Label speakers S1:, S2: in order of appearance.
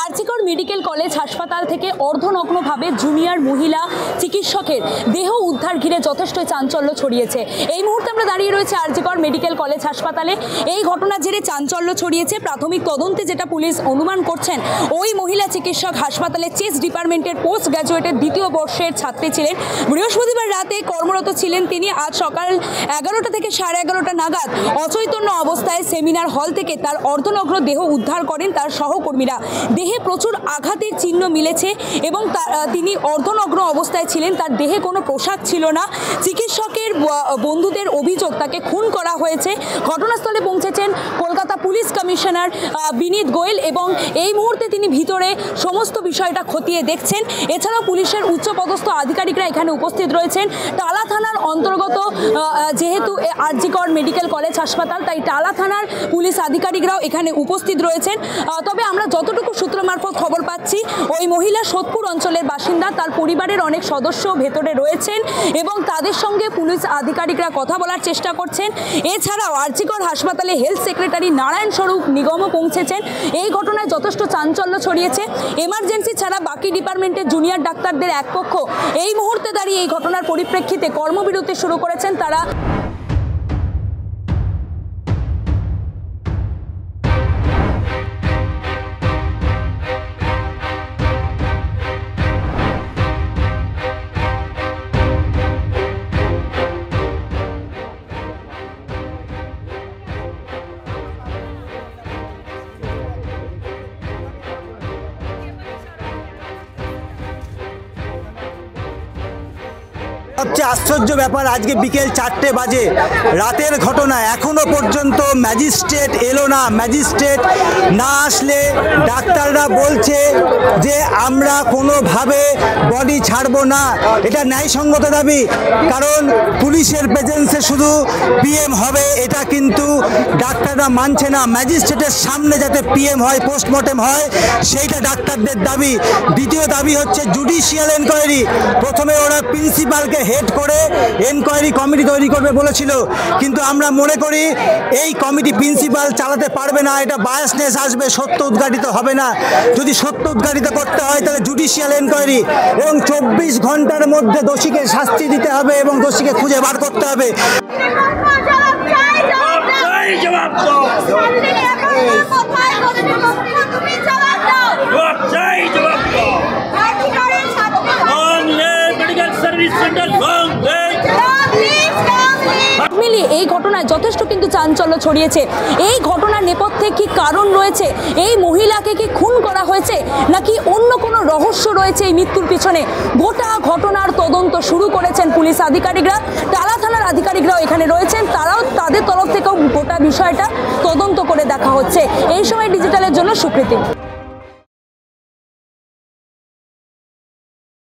S1: RG Kar medical college হাসপাতাল থেকে অর্ধনগ্নভাবে junior মহিলা চিকিৎসকের দেহ উদ্ধার ঘিরে যথেষ্ট চাঞ্চল্য ছড়িয়েছে। এই মুহূর্তে আমরা দাঁড়িয়ে রয়েছে আরজিকর মেডিকেল কলেজ হাসপাতালে। এই ঘটনার জেরে চাঞ্চল্য ছড়িয়েছে। প্রাথমিক তদন্তে যেটা পুলিশ অনুমান করছেন, ওই মহিলা চিকিৎসক হাসপাতালের চেস্ট ডিপার্টমেন্টের পোস্ট গ্র্যাজুয়েটের দ্বিতীয় বর্ষের ছাত্রী ছিলেন। বৃহস্পতিবার রাতে কর্মরত ছিলেন তিনি। আজ সকাল 11টা থেকে 11:30 নাগাদ অচৈতন্য অবস্থায় সেমিনার হল থেকে তার অর্ধনগ্ন দেহ উদ্ধার করেন তার সহকর্মীরা। দেহে প্রচুর আঘাতের চিহ্ন মিলেছে এবং তিনি অর্ধনগ্ন অবস্থায় ছিলেন। তার দেহে কোনো পোশাক ছিল না। চিকিৎসকের বন্ধুদের অভিযোগ তাকে খুন করা হয়েছে। ঘটনাস্থলে পৌঁছেছেন কলকাতা পুলিশ কমিশনার বিনীত গোয়েল এবং এই মুহূর্তে তিনি ভিতরে সমস্ত বিষয়টা খতিয়ে দেখছেন। এছাড়াও পুলিশের উচ্চপদস্থ আধিকারিকরা এখানে উপস্থিত রয়েছেন। টালা থানার অন্তর্গত যেহেতু আরজিকর মেডিকেল কলেজ হাসপাতাল, তাই টালা থানার পুলিশ আধিকারিকরাও এখানে উপস্থিত রয়েছেন। তবে আমরা যতটুকু সূত্র মারফত খবর পাচ্ছি, ওই মহিলা সোদপুর অঞ্চলের বাসিন্দা। তার পরিবারের অনেক সদস্য ভেতরে রয়েছেন এবং তাদের সঙ্গে পুলিশ আধিকারিকরা কথা বলার চেষ্টা করছেন। এছাড়াও আরজিকর হাসপাতালে হেলথ সেক্রেটারি নারায়ণ স্বরূপ নিগমও পৌঁছেছেন। এই ঘটনায় যথেষ্ট চাঞ্চল্য ছড়িয়েছে। এমার্জেন্সি ছাড়া বাকি ডিপার্টমেন্টের জুনিয়র ডাক্তারদের এক পক্ষ এই মুহূর্তে দাঁড়িয়ে এই ঘটনার পরিপ্রেক্ষিতে কর্মবিরতি শুরু করেছেন তারা।
S2: সবচেয়ে আশ্চর্য ব্যাপার, আজকে বিকেল 4টে বাজে রাতের ঘটনা, এখনো পর্যন্ত ম্যাজিস্ট্রেট এলো না। ম্যাজিস্ট্রেট না আসলে ডাক্তাররা বলছে যে আমরা কোনোভাবে বডি ছাড়বো না। এটা ন্যায়সঙ্গত দাবি, কারণ পুলিশের প্রেজেন্সে শুধু পিএম হবে এটা কিন্তু ডাক্তাররা মানছে না। ম্যাজিস্ট্রেটের সামনে যাতে পিএম হয়, পোস্টমর্টেম হয়, সেইটা ডাক্তারদের দাবি। দ্বিতীয় দাবি হচ্ছে জুডিশিয়াল এনকোয়ারি। প্রথমে ওরা প্রিন্সিপালকে হেড করে এনকোয়ারি কমিটি তৈরি করবে বলেছিল, কিন্তু আমরা মনে করি এই কমিটি প্রিন্সিপাল চালাতে পারবে না। এটা বায়াসনেস আসবে, সত্য উদ্ঘাটিত হবে না। যদি সত্য উদ্ঘাটিত করতে হয় তাহলে জুডিশিয়াল এনকোয়ারি এবং 24 ঘন্টার মধ্যে দোষীকে শাস্তি দিতে হবে এবং দোষীকে খুঁজে বার করতে হবে।
S1: এই ঘটনায় যথেষ্ট কিন্তু চাঞ্চল্য ছড়িয়েছে। এই ঘটনার নেপথ্যে কি কারণ রয়েছে? এই মহিলাকে কি খুন করা হয়েছে নাকি অন্য কোনো রহস্য রয়েছে এই মৃত্যুর পিছনে? গোটা ঘটনার তদন্ত শুরু করেছেন পুলিশ আধিকারিকরা। টালা থানার আধিকারিকরাও এখানে রয়েছেন। তারাও তাদের তরফ থেকেও গোটা বিষয়টা তদন্ত করে দেখা হচ্ছে। এই সময় ডিজিটালের জন্য সুকৃতি।